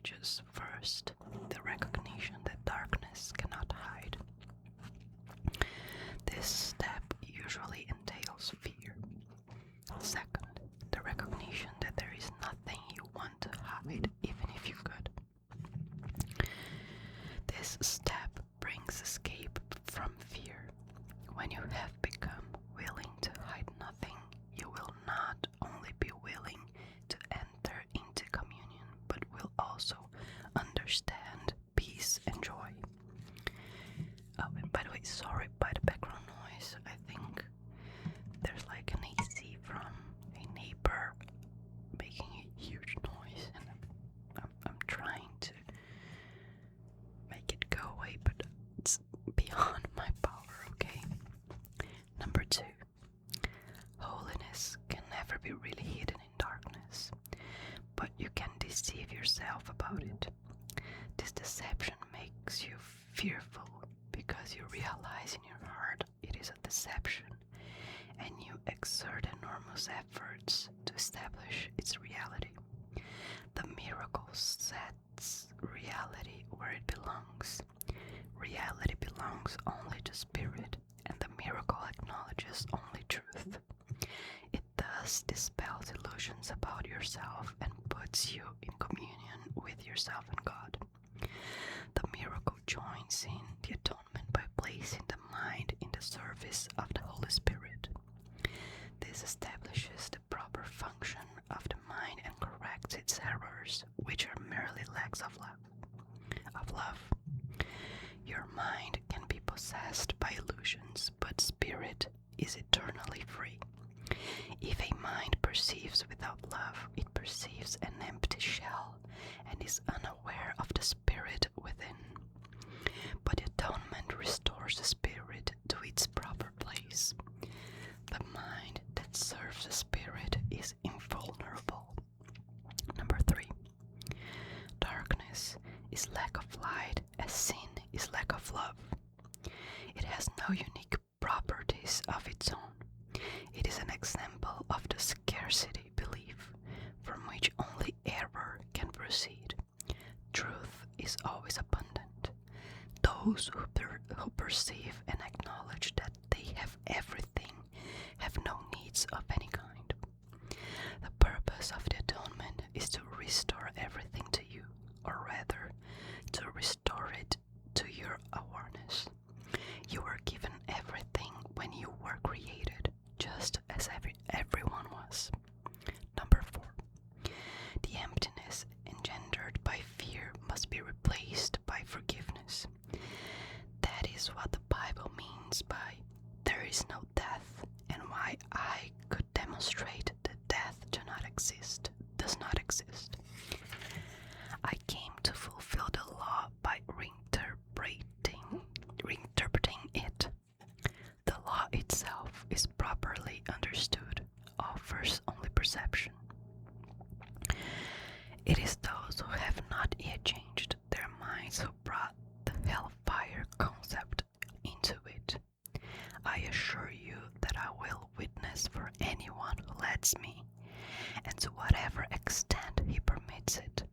stages. First, the recognition that darkness cannot hide. This step usually entails fear. Second, the recognition that there is nothing you want to hide, even if you could. This step brings escape from fear. When you have become willing to hide nothing, you will not only be willing to enter into communion, but will also understand peace and joy. Oh, and by the way, sorry by the background noise. I think there's like an AC from a neighbor making a huge noise, and I'm trying to make it go away, but it's beyond my power, okay? Number 2. Holiness can never be really hidden in darkness, but you can deceive yourself about it. This deception makes you fearful because you realize in your heart it is a deception, and you exert enormous efforts to establish its reality. The miracle sets reality where it belongs. Reality belongs only to spirit, and the miracle acknowledges only truth. It thus dispels illusions about yourself and puts you in communion with yourself and God. The miracle joins in the atonement by placing the mind in the service of the Holy Spirit. This establishes the proper function of the mind and corrects its errors, which are merely lacks of love. Your mind can be possessed by illusions, but spirit is eternally free. If a mind perceives without love, it perceives an empty shell and is unaware of the spirit within. But atonement restores the spirit to its proper place. The mind that serves the spirit is invulnerable. Number 3. Darkness is lack of light, as sin is lack of love. It has no unique properties of its own. It is an example of the scarcity belief from which only error can proceed. Truth is always abundant. Those who perceive and acknowledge that they have everything have no needs of any kind. The purpose of the atonement is to restore everything to you, or rather, to restore it to your awareness. You were given everything when you were created, just as everyone was. Number 4. The emptiness engendered by fear must be replaced by forgiveness. That is what the Bible means by there is no death, and why I could demonstrate that death does not exist. I came to fulfill the law by reinterpreting it. The law itself is properly understood, offers only perception. It is those who have not yet changed their minds who brought the hellfire concept into it. I assure you that I will witness for anyone who lets me, and to whatever extent he permits it.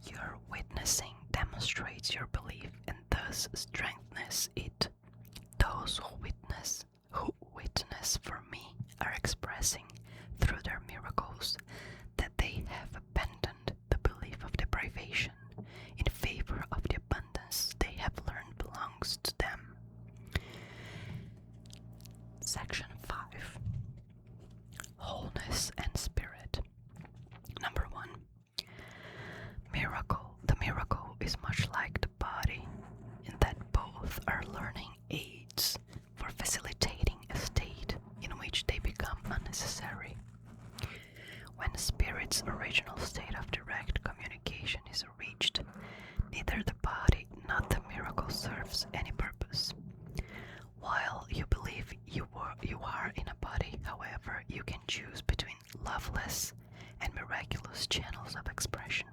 Your witnessing demonstrates your belief and thus strengthens it. Those who witness for me are expressing through their miracles that they have abandoned the belief of deprivation in favor of the abundance they have learned belongs to them. Section 5. Wholeness and Spirit. Number 1. Miracle. The miracle is much like the body in that both are learning aids for facilitating a state in which they become unnecessary. When the spirit's original state of direct communication is reached, neither the body nor the miracle serves any purpose. While you believe you are in a body, however, you can choose between loveless and miraculous channels of expression.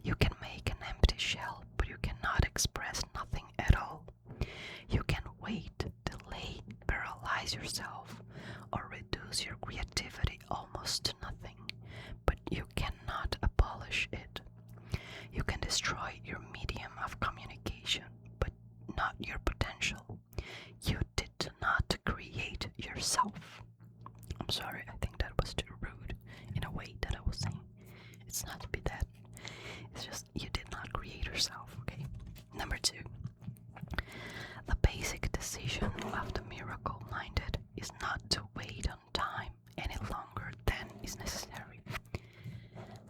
You can make an empty shell, but you cannot express nothing at all. You can wait, delay, paralyze yourself, or reduce your creativity almost to nothing, but you cannot abolish it. your medium of communication, but not your potential. You did not create yourself. I'm sorry, I think that was too rude in a way that I was saying. It's not to be that. It's just you did not create yourself, okay? Number 2. The basic decision of the miracle-minded is not to wait on time any longer than is necessary.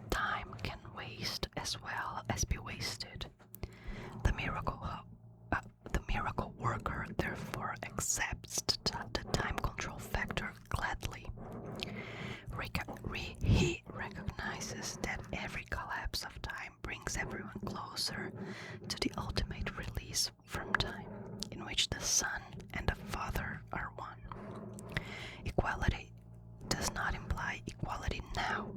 Time can waste as well as be wasted. The miracle worker therefore accepts the time control factor gladly. He recognizes that every collapse of time brings everyone closer to the ultimate release from time, in which the Son and the Father are one. Equality does not imply equality now.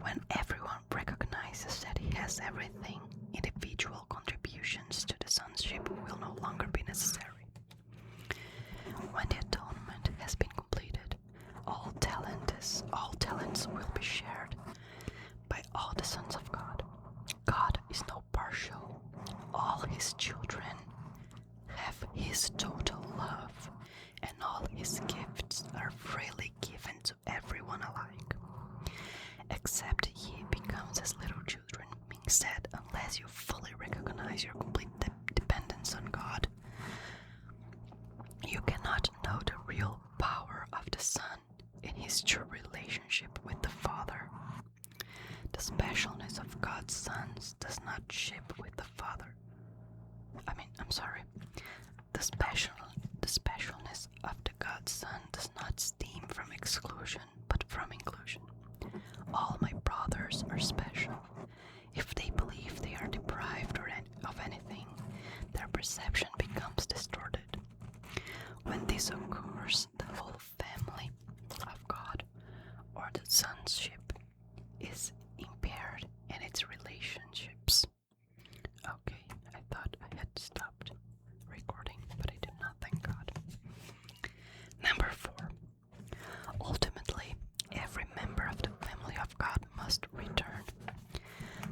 When everyone recognizes that he has everything, individual contributions to the sonship will no longer be necessary. When the atonement has been completed, all talents will be shared by all the sons of God. God is no partial. All his children have his total love, and all his gifts are freely given to everyone alike. Except ye becomes as little children, means that unless you fully recognize your complete dependence on God, you cannot know the real power of the Son in his true relationship with the Father. The specialness of God's sons does not ship with the Father. The specialness of the God's Son does not stem from exclusion, but from inclusion. All my brothers are special. If they believe they are deprived of anything, their perception becomes distorted. When this occurs, the whole family of God, or the sonship, is impaired in its relationships. Okay, I thought I had stopped recording, but I did not, thank God. Number 4. Ultimately, every member of the family of God must return.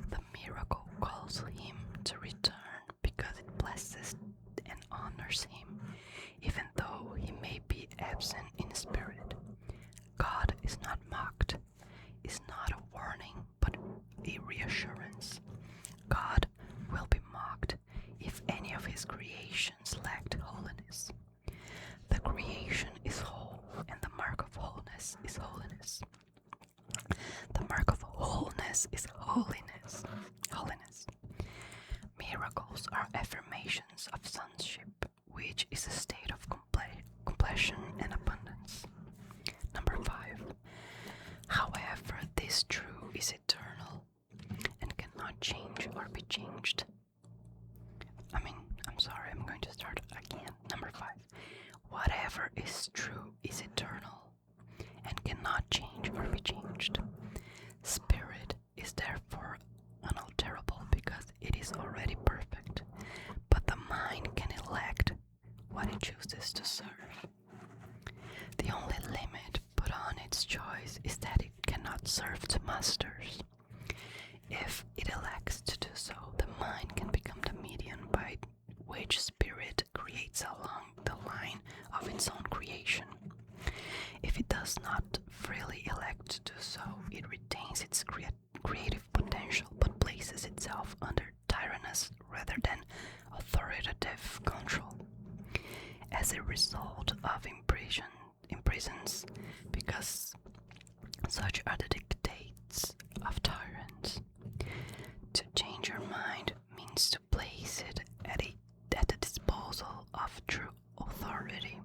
The miracle calls him to return because it blesses and honors him, even though he may be absent in spirit. God is not mocked, is not a warning, but a reassurance. God will be mocked if any of his creations lacked holiness. The creation is whole, and the mark of wholeness is holiness. The mark of wholeness is holiness. Miracles are affirmations of sonship, which is a state of completion and abundance. Number 5. However, this true is eternal and cannot change or be changed. I'm going to start again. Number 5. Whatever is true is eternal and cannot change or be changed. Spirit is therefore unalterable because it is already perfect, but the mind can elect what it chooses to serve. The only limit put on its choice is that it cannot serve two masters. If it elects to do so, the mind can become the medium by which spirit creates along the line of its own creation. If it does not freely elect to do so, it retains its creative potential but places itself under tyrannous rather than authoritative control. As a result of imprisons, because such are the dictates of tyrants. To change your mind means to place it at the disposal of true authority.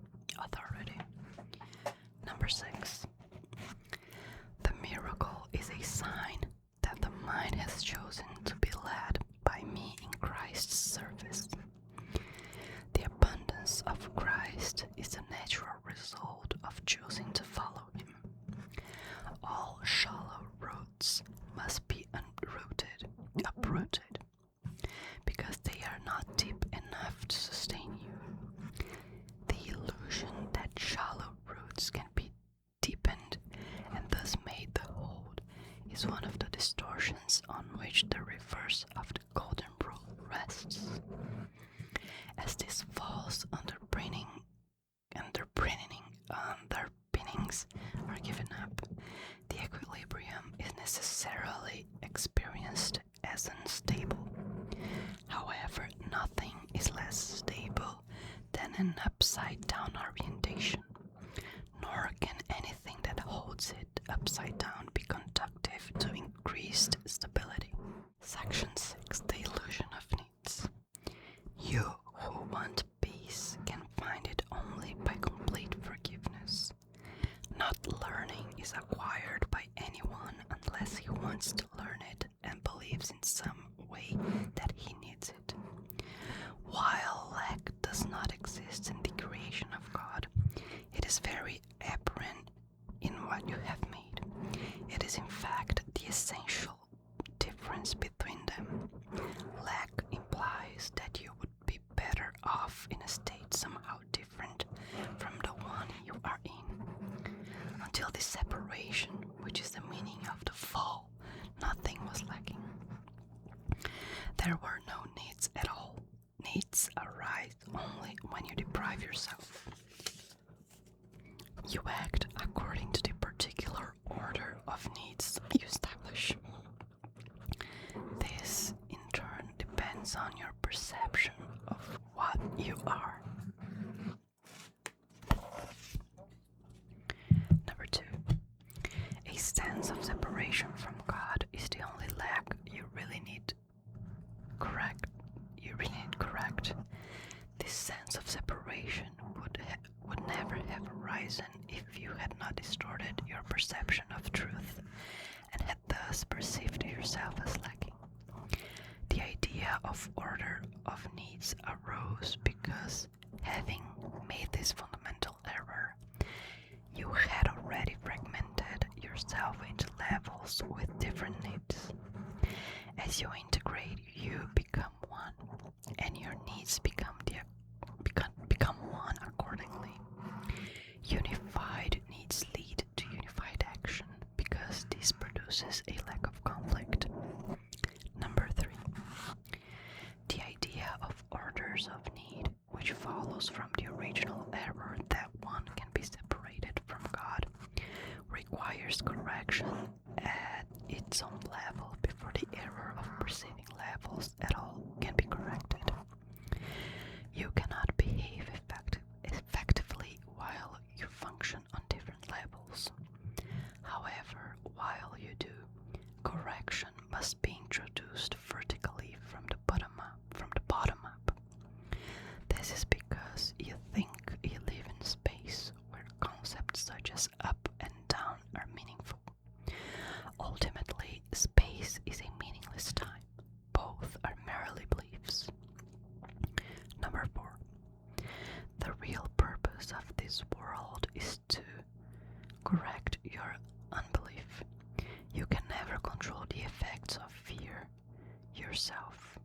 Number 6. The miracle is a sign that the mind has chosen to be led by me in Christ's service. The abundance of Christ is the natural result of choosing to follow him. All shallow roots must be uprooted, because they are not deep enough to sustain you. The illusion that shallow roots can be deepened and thus made to hold is one of the distortions on which the reverse of the golden rule an upside-down orientation, nor can anything that holds it upside down be conducive to increased stability. Section 6. The illusion of needs. You who want peace can find it only by complete forgiveness. Not learning is acquired by anyone unless he wants to learn it and believes in some way that he needs it. While lack does not exist in the creation of God, it is very apparent in what you have made. It is in fact the essential difference between them. Lack implies that you would be better off in a state somehow different from the one you are in. Until this separation, which is the meaning of the fall, nothing was lacking. There were no needs at all. Needs arise only when you deprive yourself. You act according to the particular order of needs you establish. This, in turn, depends on your perception of what you are. Number 2. A sense of separation from God is the only lack you really need correct. This sense of separation would never have arisen if you had not distorted your perception of truth and had thus perceived yourself as lacking. The idea of order of needs arose because, having made this fundamental error, you had already fragmented yourself into levels with different needs. As you integrate, you become one, and your needs become one accordingly. Unified needs lead to unified action because this produces a lack of conflict. Number 3. The idea of orders of need, which follows from the original error that one can be separated from God, requires correction at its own level before the error of perceiving levels at all can be corrected. You cannot behave effectively while you function on different levels. However, while you do, correction must be introduced vertically from the bottom up. This is because you think you live in space where concepts such as up and down are meaningful. Ultimately, space is a meaningless time. Both are merely beliefs. Number 4. The real purpose of this world is to correct your unbelief. You can never control the effects of fear yourself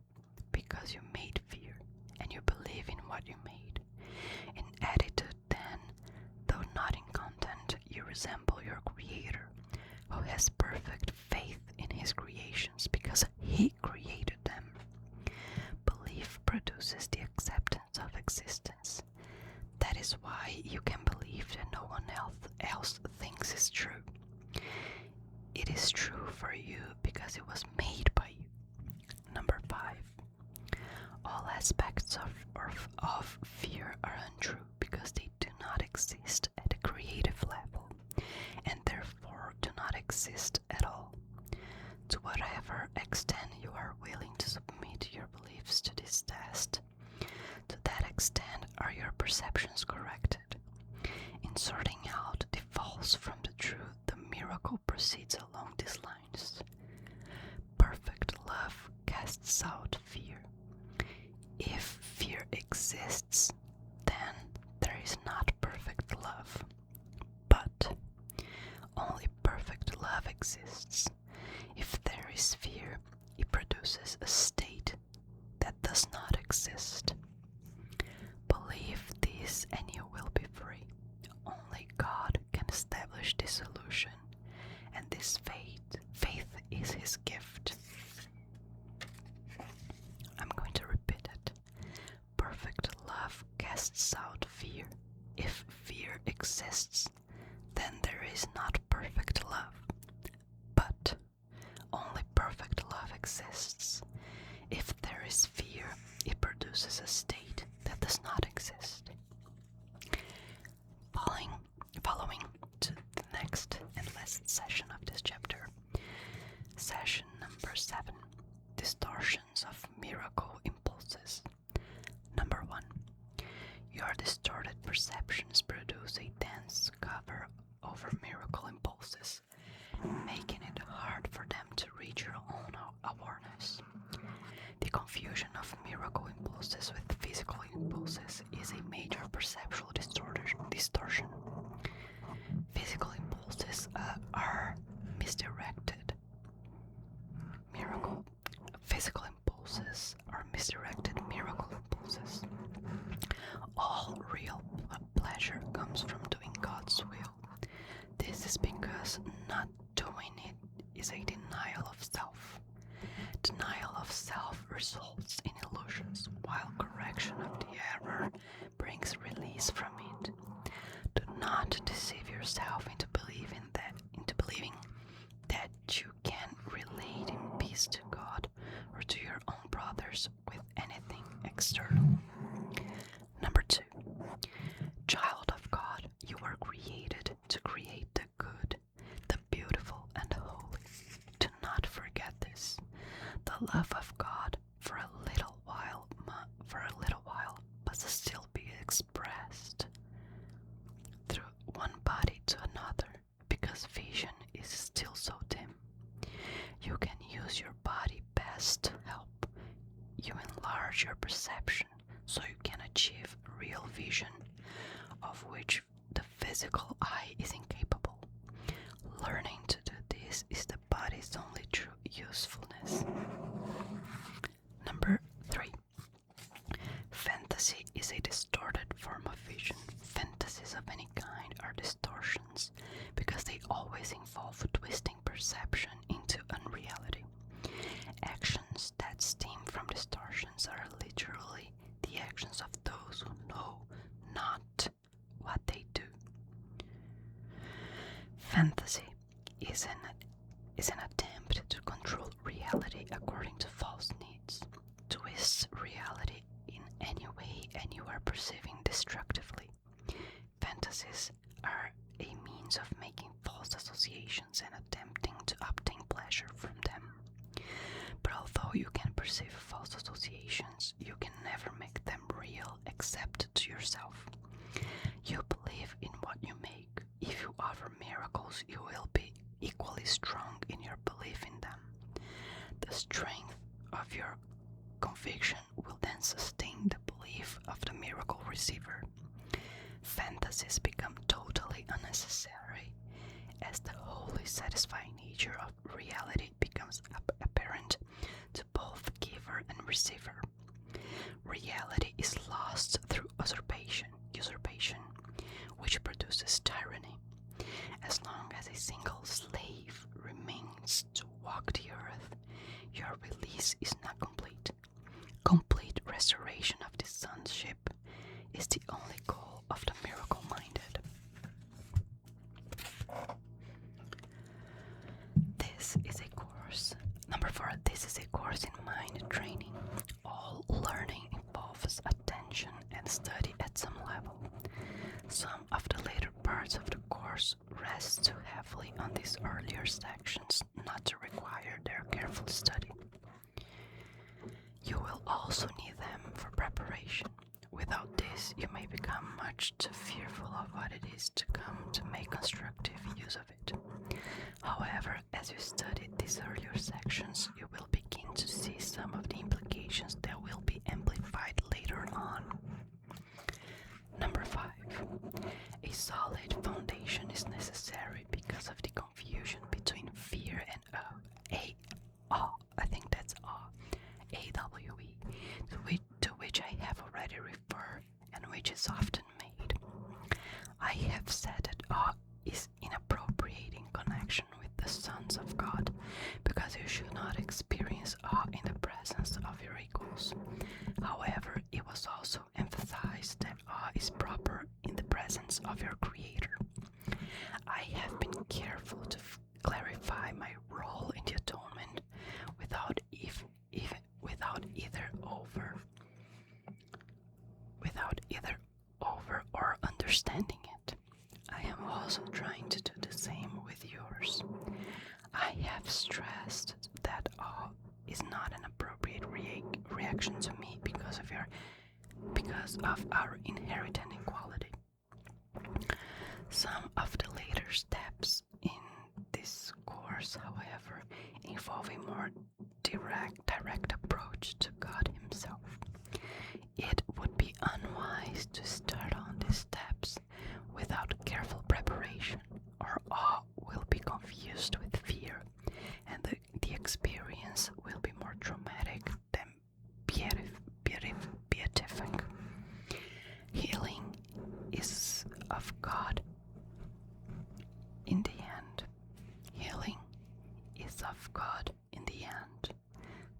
because you made fear and you believe in what you made. In attitude, then, though not in content, you resemble your Creator, who has perfect faith in his creations because he created them. Belief produces the acceptance of existence. That is why you can believe that no one else thinks is true. It is true for you because it was made by you. Number 5. All aspects of fear are untrue because they do not exist at a creative level and therefore do not exist at all. To whatever extent you are willing to submit your beliefs to this test, to that extent are your perceptions corrected. In sorting out the false from the true, the miracle proceeds along these lines. Perfect love casts out fear. If fear exists, then there is not perfect love. But only perfect love exists. If there is fear, it produces a state that does not exist. Believe this and you will be free. Only God can establish this illusion, and this faith is his gift. I'm going to repeat it. Perfect love casts out fear. If fear exists, then there is not perfect love. But only perfect love exists. If there is fear, it produces a state that does not exist. distortions of miracle impulses. Number 1. Your distorted perceptions produce a dense cover over miracle impulses, making it hard for them to reach your own awareness. The confusion of miracle impulses with physical impulses is a major perceptual distortion. Physical impulses are misdirected. Physical impulses are misdirected miracle impulses. All real pleasure comes from doing God's will. This is because not doing it is a denial of self. Denial of self results in illusions, while correction of the error brings release from it. Do not deceive yourself into believing that you can relate in peace to God or to your own brothers with anything external. Number 2. Child of God, you were created to create the good, the beautiful, and the holy. Do not forget this. The love of God for a little while must still be expressed through one body to another, because vision is still so dim. You can use your body best to help you enlarge your perception so you can achieve real vision, of which the physical eye is incapable. Learning to do this is the body's only true usefulness. Number 3. Fantasy is a distorted form of vision. Fantasies of any kind are distortions because they always involve twisting perception into unreality. Actions that stem from distortions are literally the actions of those who know not what they do. Fantasy is an attempt to control reality according to false needs. Twist reality in any way and you are perceiving destructively. Fantasies are a means of making false associations and attempting to obtain pleasure from them. But although you can perceive false associations, you can never make them real except to yourself. You believe in what you make. If you offer miracles, you will be equally strong in your belief in them. The strength of your conviction will then sustain the belief of the miracle receiver. Fantasies become totally unnecessary as the wholly satisfying nature of reality becomes apparent to both giver and receiver. Reality is lost through usurpation, which produces tyranny. As long as a single slave remains to walk the earth, your release is not complete. Complete restoration of the sonship is the only goal of the miracle-minded. Number 4, this is a course in mind training. All learning involves attention and study at some level. Some of the later parts of the course rest too heavily on these earlier sections not to require their careful study. You will also need them for preparation. Without this, you may become much too fearful of what it is to come to make constructive use of it. However, as you study these earlier sections, you will begin to see some of the implications that will be amplified later on. Number 5. A solid foundation is necessary because of the confusion between fear and AWE, to which I have already referred and which is often made. I have said that awe is inappropriate in connection with the sons of God, because you should not experience awe in the presence of your equals. However, it was also emphasized that awe is proper in the presence of your Creator. I have been careful to clarify my role in the atonement without either over or understanding it. I am also trying to do the same with yours. I have stressed that awe is not an appropriate reaction to me because of our inherent inequality. Some of the later steps in this course, however, involve a more direct approach to God Himself. It would be unwise to start on these steps without careful preparation, or all will be confused with fear, and the experience will be more traumatic than beatific. Healing is of God in the end. Healing is of God in the end.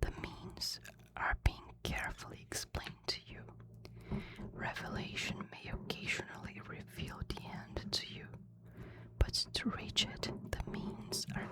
The means are being carefully explained to you. Revelation may occasionally reveal the end to you, but to reach it, the means are